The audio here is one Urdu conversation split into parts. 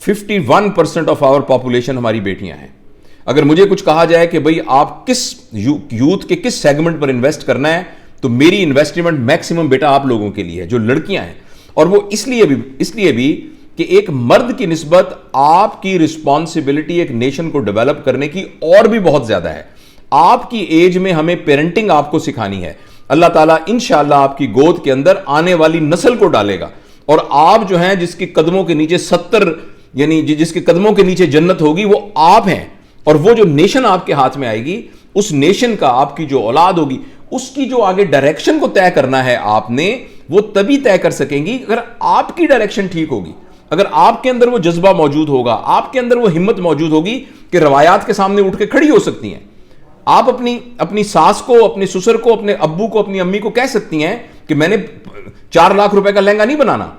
51% آف آور پاپولیشن ہماری بیٹیاں ہیں. اگر مجھے کچھ کہا جائے کہ بھئی آپ کس یوتھ کے کس سیگمنٹ پر انویسٹ کرنا ہے, تو میری انویسٹمنٹ میکسیمم بیٹا آپ لوگوں کے لیے ہے جو لڑکیاں ہیں. اور وہ اس لیے بھی کہ ایک مرد کی نسبت آپ کی رسپانسبلٹی ایک نیشن کو ڈیولپ کرنے کی اور بھی بہت زیادہ ہے. آپ کی ایج میں ہمیں پیرنٹنگ آپ کو سکھانی ہے. اللہ تعالیٰ انشاءاللہ آپ کی گود کے اندر آنے والی نسل کو ڈالے گا, اور آپ جو ہیں جس کے قدموں کے نیچے 70 یعنی جس کے قدموں کے نیچے جنت ہوگی وہ آپ ہیں. اور وہ جو نیشن آپ کے ہاتھ میں آئے گی, اس نیشن کا آپ کی جو اولاد ہوگی اس کی جو آگے ڈائریکشن کو طے کرنا ہے آپ نے, وہ تبھی طے کر سکیں گی اگر آپ کی ڈائریکشن ٹھیک ہوگی, اگر آپ کے اندر وہ جذبہ موجود ہوگا, آپ کے اندر وہ ہمت موجود ہوگی کہ روایات کے سامنے اٹھ کے کھڑی ہو سکتی ہیں. آپ اپنی ساس کو, اپنے سسر کو, اپنے ابو کو, اپنی امی کو کہہ سکتی ہیں کہ میں نے 4 لاکھ روپے کا لہنگا نہیں بنانا,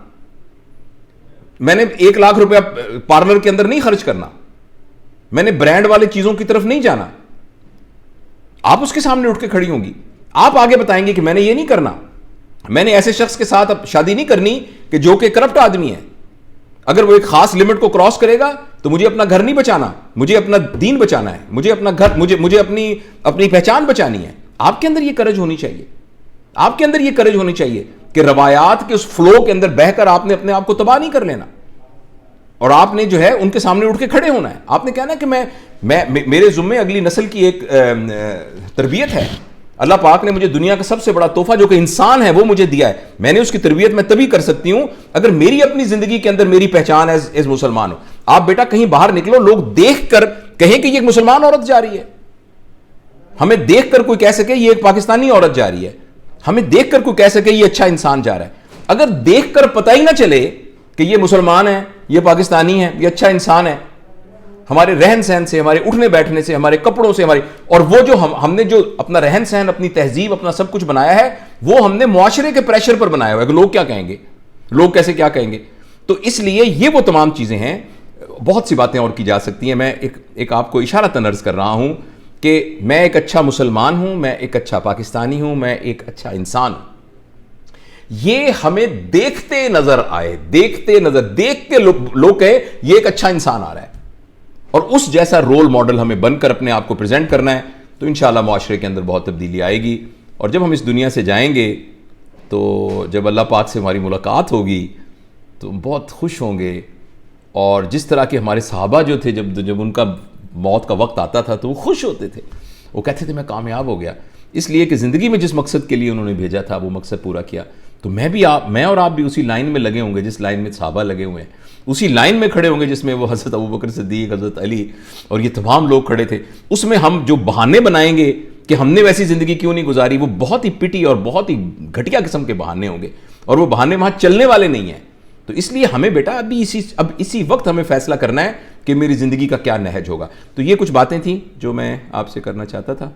میں نے 1 لاکھ روپے پارلر کے اندر نہیں خرچ کرنا, میں نے برانڈ والے چیزوں کی طرف نہیں جانا. آپ اس کے سامنے اٹھ کے کھڑی ہوں گی, آپ آگے بتائیں گے کہ میں نے یہ نہیں کرنا, میں نے ایسے شخص کے ساتھ اب شادی نہیں کرنی کہ جو کہ کرپٹ آدمی ہے. اگر وہ ایک خاص لمٹ کو کراس کرے گا تو مجھے اپنا گھر نہیں بچانا, مجھے اپنا دین بچانا ہے, مجھے اپنا گھر, مجھے اپنی پہچان بچانی ہے. آپ کے اندر یہ کرج ہونی چاہیے, آپ کے اندر یہ کرج ہونی چاہیے کہ روایات کے اس فلو کے اندر بہ کر آپ نے اپنے آپ کو تباہ نہیں کر لینا, اور آپ نے جو ہے ان کے سامنے اٹھ کے کھڑے ہونا ہے. آپ نے کہنا کہ میں میرے ذمے اگلی نسل کی ایک تربیت ہے. اللہ پاک نے مجھے دنیا کا سب سے بڑا تحفہ جو کہ انسان ہے وہ مجھے دیا ہے, میں نے اس کی تربیت میں تبھی کر سکتی ہوں اگر میری اپنی زندگی کے اندر میری پہچان ایز مسلمان ہو. آپ بیٹا کہیں باہر نکلو, لوگ دیکھ کر کہیں کہ یہ ایک مسلمان عورت جا رہی ہے, ہمیں دیکھ کر کوئی کہہ سکے یہ ایک پاکستانی عورت جا رہی ہے, ہمیں دیکھ کر کوئی کہہ سکے یہ اچھا انسان جا رہا ہے. اگر دیکھ کر پتہ ہی نہ چلے کہ یہ مسلمان ہے, یہ پاکستانی ہے, یہ اچھا انسان ہے, ہمارے رہن سہن سے, ہمارے اٹھنے بیٹھنے سے, ہمارے کپڑوں سے, اور وہ جو ہم نے جو اپنا رہن سہن, اپنی تہذیب, اپنا سب کچھ بنایا ہے وہ ہم نے معاشرے کے پریشر پر بنایا ہوا ہے کہ لوگ کیا کہیں گے, لوگ کیسے کیا کہیں گے. تو اس لیے یہ وہ تمام چیزیں ہیں. بہت سی باتیں اور کی جا سکتی ہیں. میں ایک آپ کو اشارتاً عرض کر رہا ہوں کہ میں ایک اچھا مسلمان ہوں, میں ایک اچھا پاکستانی ہوں, میں ایک اچھا انسان ہوں. یہ ہمیں دیکھتے نظر آئے, دیکھ کے لوگ کہے یہ ایک اچھا انسان آ رہا ہے, اور اس جیسا رول ماڈل ہمیں بن کر اپنے آپ کو پریزنٹ کرنا ہے. تو انشاءاللہ معاشرے کے اندر بہت تبدیلی آئے گی, اور جب ہم اس دنیا سے جائیں گے تو جب اللہ پاک سے ہماری ملاقات ہوگی تو ہم بہت خوش ہوں گے. اور جس طرح کے ہمارے صحابہ جو تھے جب ان کا موت کا وقت آتا تھا تو وہ خوش ہوتے تھے, وہ کہتے تھے میں کامیاب ہو گیا, اس لیے کہ زندگی میں جس مقصد کے لیے انہوں نے بھیجا تھا وہ مقصد پورا کیا. تو میں اور آپ بھی اسی لائن میں لگے ہوں گے جس لائن میں صحابہ لگے ہوئے ہیں, اسی لائن میں کھڑے ہوں گے جس میں وہ حضرت ابوبکر صدیق, حضرت علی اور یہ تمام لوگ کھڑے تھے. اس میں ہم جو بہانے بنائیں گے کہ ہم نے ویسی زندگی کیوں نہیں گزاری, وہ بہت ہی پٹی اور بہت ہی گھٹیا قسم کے بہانے ہوں گے, اور وہ بہانے وہاں چلنے والے نہیں ہیں. تو اس لیے ہمیں بیٹا اب اسی وقت ہمیں فیصلہ کرنا ہے کہ میری زندگی کا کیا نہج ہوگا. تو یہ کچھ باتیں تھیں جو میں آپ سے کرنا چاہتا تھا.